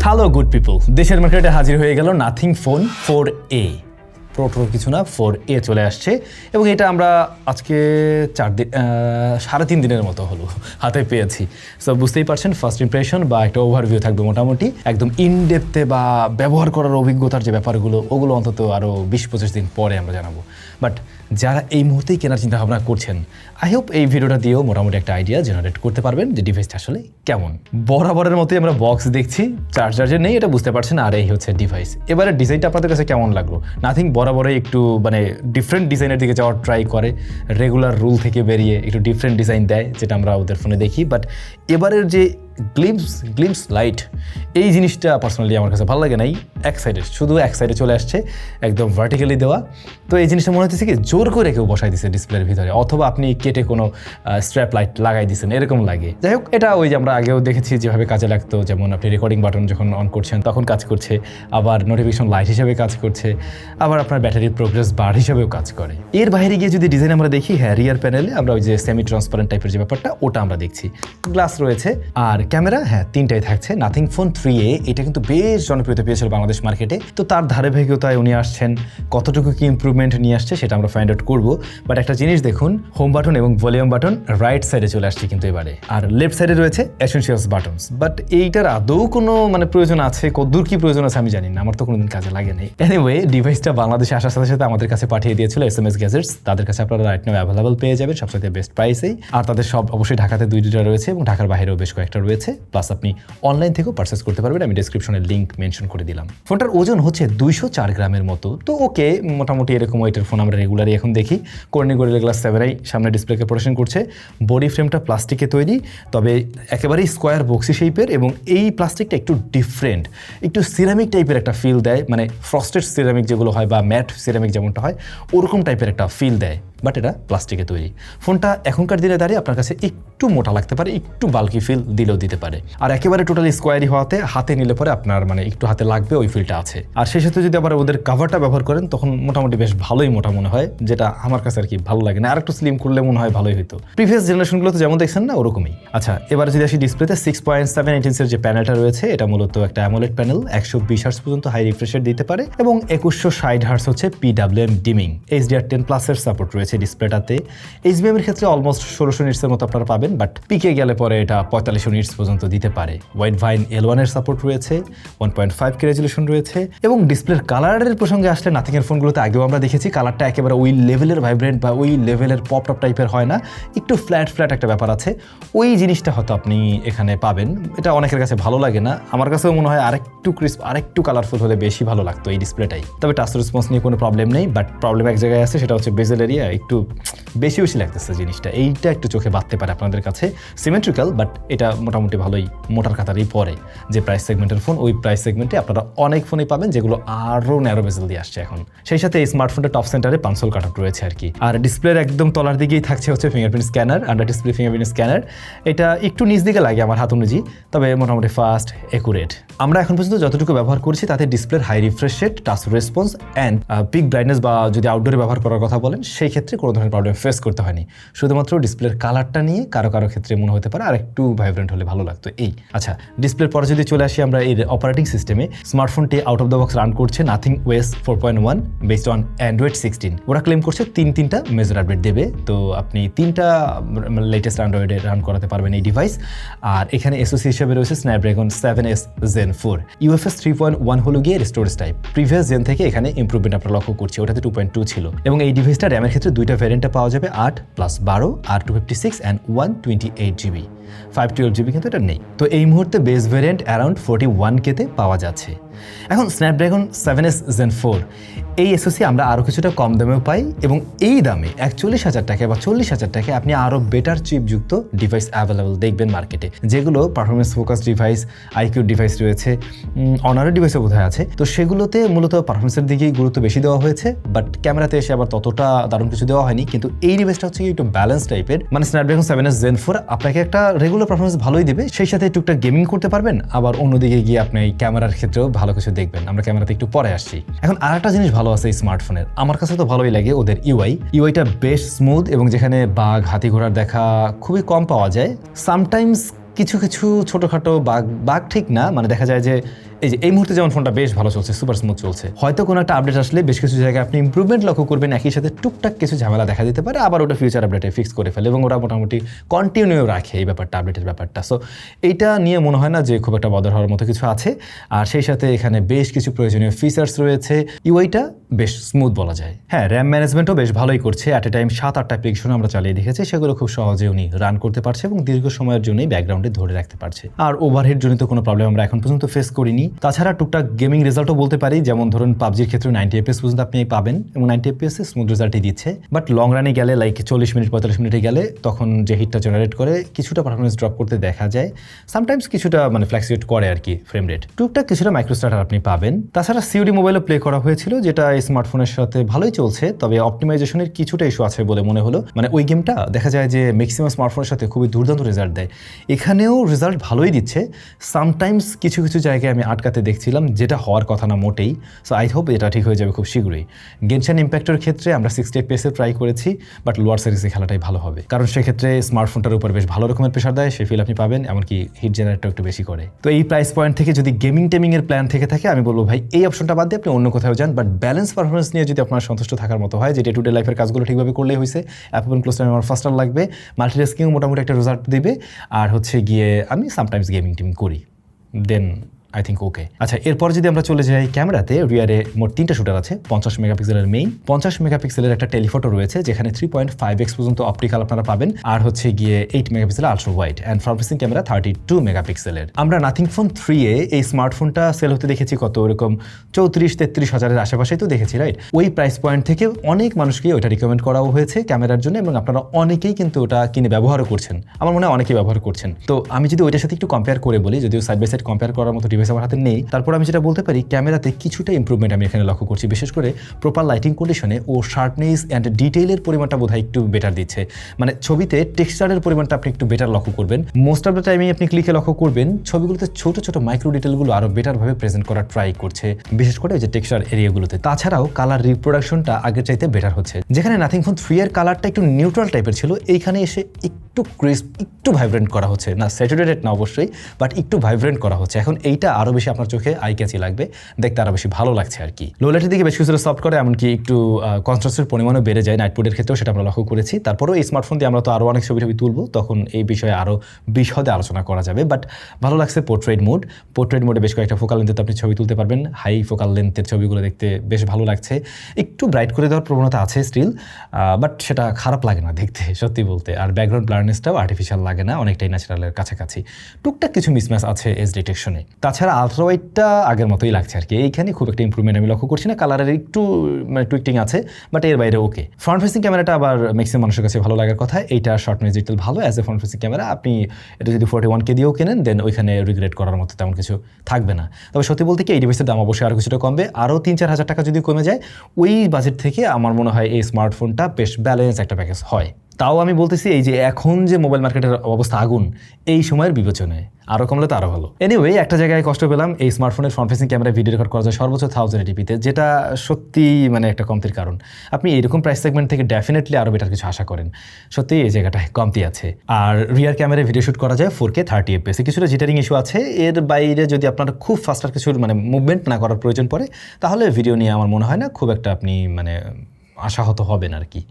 Hello good people, দেশের মার্কেটে হাজির হয়ে গেল নাথিং ফোন 4A। প্রো কিছু না, 4A চলে আসছে এবং এটা আমরা আজকে 3.5 দিনের মতো হলো হাতে পেয়েছি। সো বুঝতেই পারছেন, ফার্স্ট ইমপ্রেশন বা একটা ওভারভিউ থাকবে মোটামুটি, একদম ইনডেপথে বা ব্যবহার করার অভিজ্ঞতার যে ব্যাপারগুলো ওগুলো অন্তত আরও 20-25 দিন পরে আমরা জানাবো। বাট যারা এই মুহূর্তেই কেনার চিন্তা ভাবনা করছেন, আই হোপ এই ভিডিওটা দিয়েও মোটামুটি একটা আইডিয়া জেনারেট করতে পারবেন যে ডিভাইসটা আসলে কেমন। বরাবরের মতোই আমরা বক্স দেখছি, চার্জার নেই, এটা বুঝতে পারছেন, আর এই হচ্ছে ডিভাইস। এবারে ডিজাইনটা আপনাদের কাছে কেমন লাগলো? নাথিং বরাবরই একটু ডিফারেন্ট ডিজাইনের দিকে যাওয়ার ট্রাই করে, রেগুলার রুল থেকে বেরিয়ে একটু ডিফারেন্ট ডিজাইন দেয়, যেটা আমরা ওদের ফোনে দেখি। বাট এবারের যে গ্লিমস লাইট, এই জিনিসটা পার্সোনালি আমার কাছে ভালো লাগে নাই। শুধু এক সাইডে চলে আসছে, একদম ভার্টিক্যালি দেওয়া। তো এই জিনিসটা মনে হচ্ছে কি জোর করে কেউ বসাই দিচ্ছে ডিসপ্লের ভিতরে, অথবা আপনি কেটে কোনো স্ট্র্যাপ লাইট লাগাই দিচ্ছেন, এরকম লাগে। যাই হোক, এটা ওই যে আমরা আগেও দেখেছি যেভাবে কাজে লাগতো, যেমন আপনি রেকর্ডিং বাটন যখন অন করছেন তখন কাজ করছে, আবার নোটিফিকেশন লাইট হিসেবে কাজ করছে, আবার আপনার ব্যাটারির প্রোগ্রেস বার হিসেবেও কাজ করে। এর বাইরে গিয়ে যদি ডিজাইন আমরা দেখি, হ্যাঁ, রিয়ার প্যানেলে আমরা ওই যে সেমি ট্রান্সপারেন্ট টাইপের যে ব্যাপারটা ওটা আমরা দেখছি, গ্লাস রয়েছে। আর ক্যামেরা, হ্যাঁ, 3টাই থাকছে। নাথিং ফোন 3A এটা কিন্তু বেশ জনপ্রিয়তা পেয়েছিল বাংলাদেশ মার্কেটে। তো তার ধারাবাহিকতায় উনি আসছেন, কতটুকু কি ইমপ্রুভমেন্ট নিয়ে আসছে সেটা আমরা ফাইন্ড আউট করবো। বাট একটা জিনিস দেখুন, হোম বাটন এবং ভলিউম বাটন রাইট সাইডে চলে আসছে কিন্তু এবারে, আর লেফট সাইডে রয়েছে এসেনশিয়ালস বাটনস। বাট এইটার আদৌ কোনো প্রয়োজন আছে, কতদূর কি প্রয়োজন আছে আমি জানি না, আমার তো কোনোদিন কাজে লাগে নেই। এনিওয়ে, ডিভাইসটা বাংলাদেশে আসার সাথে সাথে আমাদের কাছে পাঠিয়ে দিয়েছিল SMS গ্যাজেটস। তাদের কাছে আপনারা রাইট নাও অ্যাভেলেবল পেয়ে যাবেন সবচেয়ে বেস্ট প্রাইসেই। আর তাদের সব অবশ্যই ঢাকাতে 2টা রয়েছে এবং ঢাকার বাইরেও বেশ কয়েকটা রয়েছে। প্লাস আপনি অনলাইন থেকেও পারচেস করতে পারবেন, আমি ডেসক্রিপশনে লিঙ্ক মেনশন করে দিলাম। ফোনটার ওজন হচ্ছে 204 গ্রামের মতো। তো ওকে, মোটামুটি এরকম ওয়েটের ফোন আমরা রেগুলারই এখন দেখি। কর্নিং গরিলা গ্লাস 7i সামনে ডিসপ্লেকে প্রোটেকশন করছে। বডি ফ্রেমটা প্লাস্টিকে তৈরি, তবে একেবারেই স্কোয়ার বক্সি শেপের, এবং এই প্লাস্টিকটা একটু ডিফারেন্ট, একটু সিরামিক টাইপের একটা ফিল দেয়, ফ্রস্টেড সিরামিক যেগুলো হয় বা ম্যাট সিরামিক যেমনটা হয় ওরকম টাইপের একটা ফিল দেয়। বাট এটা প্লাস্টিকে তৈরি। ফোনটা এখনকার দিনে দাঁড়িয়ে আপনার কাছে একটু মোটা লাগতে পারে, একটু বাল্কি ফিল দিলেও দিতে পারে। আর একেবারে টোটালি স্কোয়ারি হওয়াতে হাতে নিলে পরে আপনার একটু হাতে লাগবে, ওই ফিলটা আছে। আর সেই সাথে যদি আবার ওদের কাভারটা ব্যবহার করেন তখন মোটামুটি বেশ ভালোই মোটা মনে হয়, যেটা আমার কাছে আর কি ভালো লাগে না। আর একটু স্লিম করলে মনে হয় ভালোই হতো। প্রিভিয়াস জেনারেশনগুলোতে যেমন দেখছেন না, ওরকমই। আচ্ছা, এবার যদি আসি ডিসপ্লেতে, 6.78 ইঞ্চের যে প্যানেলটা রয়েছে এটা মূলত একটা অ্যামোলেড প্যানেল, 120 হার্টজ পর্যন্ত হাই রিফ্রেশ রেট দিতে পারে এবং 2160 হার্টজ হচ্ছে PWM ডিমিং। HDR10+ এর সাপোর্ট রয়েছে ডিসপ্লেটাতে। HBM এর ক্ষেত্রে অলমোস্ট 1600 নিটসের মতো আপনারা পাবেন, বাট পিকে গেলে পরে এটা 4500 নিটস পর্যন্ত দিতে পারে। ওয়াইড ভাইন L1 এর সাপোর্ট রয়েছে, 1.5K রেজলিউশন রয়েছে। এবং ডিসপ্লের কালারের প্রসঙ্গে আসলে নাথিং এর ফোনগুলোতে আগেও আমরা দেখেছি কালারটা একেবারে ওই লেভেলের ভাইব্রেন্ট বা ওই লেভেলের পপ টপ টাইপের হয় না, একটু ফ্ল্যাট একটা ব্যাপার আছে। ওই জিনিসটা হয়তো আপনি এখানে পাবেন। এটা অনেকের কাছে ভালো লাগে না, আমার কাছেও মনে হয় আরেকটু ক্রিস্প, আরেকটু কালারফুল হলে বেশি ভালো লাগতো এই ডিসপ্লেটাই। তবে টাচ রেসপন্স নিয়ে কোনো প্রবলেম নেই, বাট প্রবলেম এক জায়গায় আছে, সেটা হচ্ছে বেজেল এরিয়া একটু বেশি লাগতেছে জিনিসটা। এইটা একটু চোখে বাঁধতে পারে আপনাদের কাছে। সিমেট্রিক্যাল, বাট এটা মোটামুটি ভালোই মোটার কাতারই পড়ে। যে প্রাইস সেগমেন্টের ফোন, ওই প্রাইস সেগমেন্টে আপনারা অনেক ফোনই পাবেন যেগুলো আরও ন্যারো বেজেল দিয়ে আসছে এখন। সেই সাথে এই স্মার্টফোনটা টপ সেন্টারে পানসোল কাট রয়েছে আর কি। আর ডিসপ্লের একদম তলার দিকেই থাকছে হচ্ছে fingerprint scanner, under display fingerprint scanner. এটা একটু নিচ দিকে লাগে আমার হাত অনুযায়ী, তবে মোটামুটি ফাস্ট, একুরেট। আমরা এখন পর্যন্ত যতটুকু ব্যবহার করছি তাতে ডিসপ্লের high refresh rate, touch response and peak brightness বা যদি আউটডোরে ব্যবহার করার কথা বলেন সেই ক্ষেত্রে কোনো ধরনের প্রবলেম ফেস করতে হয়নি। শুধুমাত্র ডিসপ্লের কালারটা নিয়ে কারো ক্ষেত্রে মনে হতে পারে আর একটু ভাইব্রেন্ট হলে ভালো লাগতো এই। আচ্ছা, ডিসপ্লের পরে যদি চলে আসি আমরা এর অপারেটিং সিস্টেমে, স্মার্টফোনটি out of the box run করছে nothing OS 4.1 based on android 16। ওরা ক্লেম করছে তিনটা মেজর আপডেট দেবে, তো আপনি 3টা লেটেস্ট অ্যান্ড্রয়েডে রান করাতে পারবেন এই ডিভাইস। আর এখানে এসওসি হিসেবে রয়েছে স্ন্যাপড্রাগন 7S Gen 4। UFS 3.1 হলো গিয়ে স্টোরেজ টাইপ, প্রিভিয়াস জেন থেকে এখানে ইমপ্রুভমেন্ট আমরা লক্ষ্য করছি, ওটাতে 2.2 ছিল। এবং এই ডিভাইসটা র্যামের ক্ষেত্রে 2টা ভ্যারিয়েন্টে পাওয়া যাবে, 8+12 আর 256 অ্যান্ড 128GB। 512GB কিন্তু এটা নেই। তো এই মুহূর্তে বেস ভ্যারিয়েন্ট অ্যারাউন্ড 41K-তে পাওয়া যাচ্ছে। এখন স্ন্যাপড্রাগন 7S Gen 4 এই এসওসি আমরা আরও কিছুটা কম দামেও পাই, এবং এই দামে 41,000 টাকায় বা 40,000 টাকায় আপনি আরও বেটার চিপযুক্ত ডিভাইস অ্যাভেলেবল দেখবেন মার্কেটে, যেগুলো performance focus device, iQOO device রয়েছে, অনারের ডিভাইসও বোধহয় আছে। তো সেগুলোতে মূলত পারফরমেন্সের দিকেই গুরুত্ব বেশি দেওয়া হয়েছে, বাট ক্যামেরাতে এসে আবার ততটা দারুণ কিছু দেওয়া হয়নি। কিন্তু এই ডিভাইসটা হচ্ছে একটু ব্যালেন্স টাইপের, স্ন্যাপড্রাগন 7S Gen 4 আপনাকে একটা রেগুলার পারফরমেন্স ভালোই দেবে, সেই সাথে টুকটাক গেমিং করতে পারবেন, আবার অন্যদিকে গিয়ে আপনি ক্যামেরার ক্ষেত্রেও ভালো কিছু দেখবেন। আমরা ক্যামেরাতে একটু পরে আসছি। এখন আরেকটা জিনিস ভালো আছে এই স্মার্টফোনের, আমার কাছে তো ভালোই লাগে ওদের ইউআইটা বেশ স্মুথ, এবং যেখানে বাঘ, হাতি, ঘোড়ার দেখা খুবই কম পাওয়া যায়, সামটাইমস কিছু কিছু ছোটোখাটো বাগ ঠিক না, মানে দেখা যায় যে এই মুহূর্তে যেমন ফোনটা বেশ ভালো চলছে, সুপার স্মুথ চলছে, হয়তো কোনো একটা আপডেট আসলে বেশ কিছু জায়গায় আপনি ইমপ্রুভমেন্ট লক্ষ্য করবেন, একই সাথে টুকটাক কিছু ঝামেলা দেখা দিতে পারে, আবার ওটা ফিউচার আপডেটে ফিক্স করে ফেলে এবং ওরা মোটামুটি কন্টিনিউ রাখে এই ব্যাপারটা, আপডেটের ব্যাপারটা। সো এইটা নিয়ে মনে হয় না যে খুব একটা বদল হওয়ার মতো কিছু আছে। আর সেই সাথে এখানে বেশ কিছু প্রয়োজনীয় ফিচার্স রয়েছে, ইউআইটা বেশ স্মুথ বলা যায়। হ্যাঁ, র্যাম ম্যানেজমেন্টও বেশ ভালোই করছে, অ্যাট এ টাইম 7-8টা অ্যাপ্লিকেশন আমরা চালিয়ে দেখেছি, সেগুলো খুব সহজে উনি রান করতে পারছে এবং দীর্ঘ সময়ের জন্যই ব্যাকগ্রাউন্ডে ধরে রাখতে পারছে। আর ওভারহিট জনিত কোনো প্রবলেম আমরা এখন পর্যন্ত ফেস করিনি। তাছাড়া টুকটাক গেমিং রেজাল্টও বলতে পারি, যেমন ধরুন পাবজির ক্ষেত্রে 90 FPS পর্যন্ত আপনি পাবেন এবং 90 FPS স্মুথ রেজাল্টই দিচ্ছে। বাট লং রানে গেলে লাইক 40 মিনিট 45 মিনিটে গেলে তখন যে হিটটা জেনারেট করে কিছুটা পারফরমেন্স ড্রপ করতে দেখা যায়, সামটাইমস কিছুটা মানে ফ্ল্যাকচুয়েট করে আর কি ফ্রেম রেট, টুকটাক কিছুটা মাইক্রোস্টার্টার আপনি পাবেন। তাছাড়া সিওডি মোবাইলে প্লে করা হয়েছিল, যেটা এই স্মার্টফোনের সাথে ভালোই চলছে, তবে অপটিমাইজেশনের কিছুটা ইস্যু আছে বলে মনে হলো। মানে ওই গেমটা দেখা যায় যে ম্যাক্সিমাম স্মার্টফোনের সাথে খুবই দুর্দান্ত রেজাল্ট দেয়, এখানেও রেজাল্ট ভালোই দিচ্ছে। সামটাইমস কিছু কিছু জায়গায় আমি আটকাতে দেখছিলাম, যেটা হওয়ার কথা না মোটেই। সো আই হোপ এটা ঠিক হয়ে যাবে খুব শীঘ্রই। গেনশন ইম্প্যাক্টের ক্ষেত্রে আমরা 60 FPS ট্রাই করেছি, বাট লোয়ার সিরিজে খেলাটাই ভালো হবে, কারণ সেক্ষেত্রে স্মার্টফোনটার উপর বেশ ভালো রকমের প্রেশার দেয়, সে ফিল আপনি পাবেন, এমনকি হিট জেনারেটটা একটু বেশি করে। তো এই প্রাইস পয়েন্ট থেকে যদি গেমিং টেমিংয়ের প্ল্যান থেকে থাকে, আমি বলবো ভাই এই অপশনটা বাদ দিয়ে আপনি অন্য কোথাও যান, বাট ব্যালেন্স পারফরমেন্স নিয়ে যদি আপনার সন্তুষ্ট থাকার মতো হয়, যে ডে টু ডে লাইফের কাজগুলো ঠিকভাবে করলেই হয়েছে, অ্যাপল ক্লোজ টাইম আমার ফাস্টার লাগবে, মাল্টিটাস্কিংও মোটামুটি একটা রেজাল্ট দিবে, আর হচ্ছে গিয়ে আমি সামটাইমস গেমিং টিম করি, দেন আই থিঙ্ক ওকে। আচ্ছা, এরপর যদি আমরা চলে যাই ক্যামেরাতে, রিয়ারে মোট 3টা শুটার আছে। 50 মেগাপিক্সেলের মেইন, 50 মেগাপিক্সেলের একটা টেলিফটো রয়েছে, যেখানে 3.5x পর্যন্ত অপটিক্যাল আপনারা পাবেন, আর হচ্ছে গিয়ে 8 মেগাপিক্সেলের ultra wide, and front facing camera 32 মেগাপিক্সেলের। আমরা নাথিং ফোন 3 এই স্মার্টফোনটা সেল হতে দেখেছি কত, ওরকম 34-33 হাজারের আশেপাশেই তো দেখেছি, রাইট? ওই প্রাইস পয়েন্ট থেকে অনেক মানুষকে ওটা রিকমেন্ড করাও হয়েছে ক্যামেরার জন্য, এবং আপনারা অনেকেই কিন্তু ওটা কিনে ব্যবহারও করছেন, আমার মনে হয় অনেকেই ব্যবহার করছেন। তো আমি যদি ওইটার সাথে একটু কম্পেয়ার করে বলি, যদিও সাইড বাই সাইড কম্পেয়ার করার মতো ডিভাইস আমার হাতে নেই, তারপর আমি যেটা বলতে পারি, ক্যামেরাতে কিছুটা ইমপ্রুভমেন্ট আমি এখানে লক্ষ্য করছি, বিশেষ করে প্রপার লাইটিং কন্ডিশনে ও শার্পনেস অ্যান্ড ডিটেইলের পরিমাণটা বোধহয় একটু বেটার দিচ্ছে। মানে ছবিতে টেক্সচারের পরিমাণটা আপনি একটু বেটার লক্ষ্য করবেন, মোস্ট অফ দ্য টাইমে আপনি ক্লিকে লক্ষ্য করবেন ছবিগুলোতে ছোট ছোট মাইক্রো ডিটেলগুলো আরও বেটারভাবে প্রেজেন্ট করার ট্রাই করছে, বিশেষ করে ওই যে টেক্সচার এরিয়াগুলোতে। তাছাড়াও কালার রিপ্রোডাকশনটা আগের চাইতে বেটার হচ্ছে, যেখানে নাথিং ফোন 3 এর কালারটা একটু নিউট্রাল টাইপের ছিল, এইখানে এসে একটু ক্রিস্প, একটু ভাইব্রেন্ট করা হচ্ছে, না স্যাচুরেটেড না অবশ্যই, বাট একটু ভাইব্রেন্ট করা হচ্ছে। এখন এইটা আরও বেশি আপনার চোখে আই ক্যাচি লাগবে, দেখতে আরও বেশি ভালো লাগছে আর কি। লো লাইটের দিকে বেশ কিছুটা সফট করে, এমনকি একটু কনট্রাস্টের পরিমাণও বেড়ে যায় নাইট মোডের ক্ষেত্রেও, সেটা আমরা লক্ষ্য করেছি। তারপরেও এই স্মার্টফোন দিয়ে আমরা তো আরও অনেক ছবি তুলবো, তখন এই বিষয়ে আরও বিশদে আলোচনা করা যাবে। বাট ভালো লাগছে পোর্ট্রেট মোডে বেশ কয়েকটা ফোকাল লেন্থে আপনি ছবি তুলতে পারবেন, হাই ফোকাল লেন্থের ছবিগুলো দেখতে বেশ ভালো লাগছে। একটু ব্রাইট করে দেওয়ার প্রবণতা আছে স্টিল, বাট সেটা খারাপ লাগে না দেখতে, সত্যি বলতে। আর ব্যাকগ্রাউন্ড ব্লারনেসটাও আর্টিফিশিয়াল লাগে না, অনেকটাই ন্যাচারালের কাছাকাছি। টুকটাক কিছু মিসম্যাচ আছে এজ ডিটেকশনে, তাছাড়া আলট্রা ওয়াইডটা আগের মতোই লাগছে আর কি। এইখানে খুব একটা ইমপ্রুভমেন্ট আমি লক্ষ্য করছি না, কালারের একটু মানে টুইকটিং আছে, বাট এর বাইরে ওকে। ফ্রন্ট ফেসিং ক্যামেরাটা আবার ম্যাক্সিমাম মানুষের কাছে ভালো লাগার কথা, এইটা শর্ট রেঞ্জ ডিটেল ভালো as a front facing camera. আপনি এটা যদি 41K দিয়েও কেনেন, দেন ওইখানে রিগ্রেট করার মতো তেমন কিছু থাকবে না। তবে সত্যি বলতে কি, এই ডিভাইসের দাম অবশ্যই আরও কিছুটা কমবে, আরও 3-4 হাজার টাকা যদি কমে যায় ওই বাজেট থেকে, আমার মনে হয় এই স্মার্টফোনটা বেশ ব্যালেন্স একটা প্যাকেজ হয়। তাও আমি বলতেছি, এই যে এখন যে মোবাইল মার্কেটের অবস্থা আগুন, এই সময়ের বিবেচনায় আরও কমলে তো আরও ভালো। এনিওয়ে, একটা জায়গায় কষ্ট পেলাম, এই স্মার্টফোনের ফ্রন্ট ফেসিং ক্যামেরায় ভিডিও রেকর্ড করা যায় সর্বোচ্চ 1080p-তে, যেটা সত্যি মানে একটা কমতির কারণ। আপনি এরকম প্রাইস সেগমেন্ট থেকে ডেফিনেটলি আরও বেটার কিছু আশা করেন, সত্যি এই জায়গাটায় কমতি আছে। আর রিয়ার ক্যামেরায় ভিডিও শ্যুট করা যায় 4K 30 FPS, কিছুটা জিটারিং ইস্যু আছে। এর বাইরে যদি আপনার খুব ফাস্টার কিছু মানে মুভমেন্ট না করার প্রয়োজন পড়ে, তাহলে ভিডিও নিয়ে আমার মনে হয় না খুব একটা আপনি মানে আশাহত হবেন আর কি।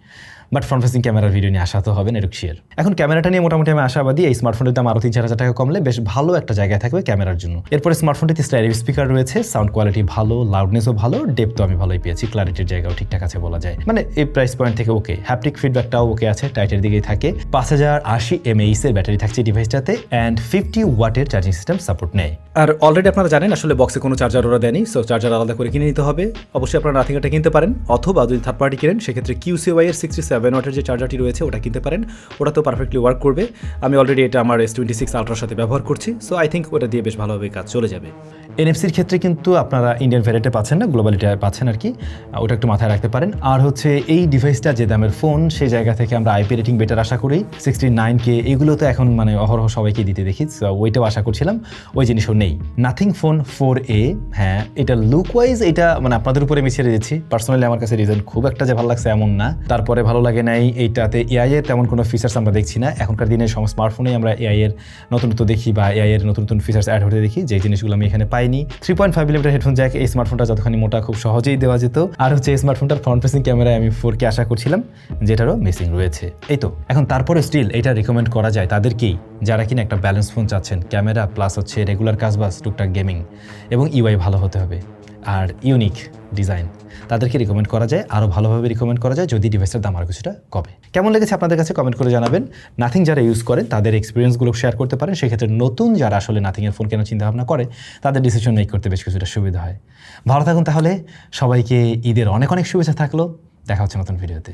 বাট ফ্রন্ট ফেসিং ক্যামেরার ভিডিও নিয়ে আশা তো হবেন, এটুক শেয়ার। এখন ক্যামেরাটা নিয়ে মোটামুটি আমি আশাবাদী, এই স্মার্টফোনের দাম আরও 3-4 হাজার টাকা কমলে বেশ ভালো একটা জায়গায় থাকবে ক্যামেরার জন্য। এরপরে স্মার্টফোনটিতে স্টাইরিও স্পিকার রয়েছে, সাউন্ড কোয়ালিটি ভালো, লাউডনেসও ভালো, ডেপথও আমি ভালোই পেয়েছি, ক্লারিটির জায়গাও ঠিকঠাক আছে বলা যায়। মানে এই প্রাইস পয়েন্ট থেকে ওকে। হ্যাপটিক ফিডব্যাকটাও ওকে আছে, টাইটের দিকেই থাকে। 5080 mAh এর ব্যাটারি থাকছে ডিভাইসটাতে, অ্যান্ড 50 ওয়াটের চার্জিং সিস্টেম সাপোর্ট নেয়। আর অলরেডি আপনারা জানেন আসলে বক্সে কোনো চার্জার ওরা দেয়নি, সো চার্জার আলাদা করে কিনে নিতে হবে। অবশ্যই আপনারা নাথিংটা কিনতে পারেন, অথবা যদি থার্ড পার্টি কিনেন সেক্ষেত্রে QCY এর 67 ওয়াটের যে চার্জারটি রয়েছে ওটা কিনতে পারেন, ওটা তো পারফেক্টলি ওয়ার্ক করবে। আমি অলরেডি এটা আমার S26 আলট্রার সাথে ব্যবহার করছি, সো আই থিঙ্ক ওটা দিয়ে বেশ ভালোভাবে কাজ চলে যাবে। NFC-র ক্ষেত্রে কিন্তু আপনারা ইন্ডিয়ান ভ্যারিয়েন্টে পাচ্ছেন না, গ্লোবালিটা পাচ্ছেন আর কি, ওটা একটু মাথায় রাখতে পারেন। আর হচ্ছে এই ডিভাইসটা যে দামের ফোন, সেই জায়গা থেকে আমরা IP রেটিং বেটার আশা করি। 69K এগুলো তো এখন মানে অহরহ সবাইকে দিতে দেখি, ওইটাও আশা করছিলাম, ওই জিনিসও নেই। নাথিং ফোন 4A, হ্যাঁ এটা লুক ওয়াইজ এটা মানে আপনাদের উপরে আমি ছেড়ে দিচ্ছি, পার্সোনালি আমার কাছে রিজন খুব একটা যে ভালো লাগছে এমন না, তারপরে ভালো লাগে নাই, এইটাতে এআই এর তেমন কোনো ফিচার্স আমরা দেখছি না। এখনকার দিনে সব স্মার্টফোনেই আমরা এআই এর নতুনত্ব দেখি বা এআই এর নতুন নতুন ফিচার্স অ্যাড হতে দেখি, যে জিনিসগুলো আমি এখানে পাইনি। 3.5 মিলিমিটার হেডফোন জ্যাক এই স্মার্টফোনটা যতখানি মোটা খুব সহজেই দেওয়া যেত। আর হচ্ছে এই স্মার্টফোনটার ফ্রন্ট ফেসিং ক্যামেরায় আমি 4K আশা করছিলাম, যেটারও মিসিং রয়েছে। এই তো এখন তারপরে স্টিল এটা রিকমেন্ড করা যায় তাদেরকেই যারা কিনা একটা ব্যালেন্স ফোন চাচ্ছেন, ক্যামেরা প্লাস হচ্ছে রেগুলার কাজবাজ টুকটাক গেমিং এবং ইউআই ভালো হতে হবে আর ইউনিক ডিজাইন, তাদেরকে রিকমেন্ড করা যায়, আরও ভালোভাবে রিকমেন্ড করা যায় যদি ডিভাইসের দাম আরও কিছুটা কমে। কেমন লেগেছে আপনাদের কাছে কমেন্ট করে জানাবেন। নাথিং যারা ইউজ করেন তাদের এক্সপিরিয়েন্সগুলো শেয়ার করতে পারেন, সেক্ষেত্রে নতুন যারা আসলে নাথিংয়ের ফোন কেনার চিন্তাভাবনা করে তাদের ডিসিশন মেক করতে বেশ কিছুটা সুবিধা হয়। ভালো থাকুন তাহলে, সবাইকে ঈদের অনেক অনেক শুভেচ্ছা থাকলো। দেখা হচ্ছে নতুন ভিডিওতে।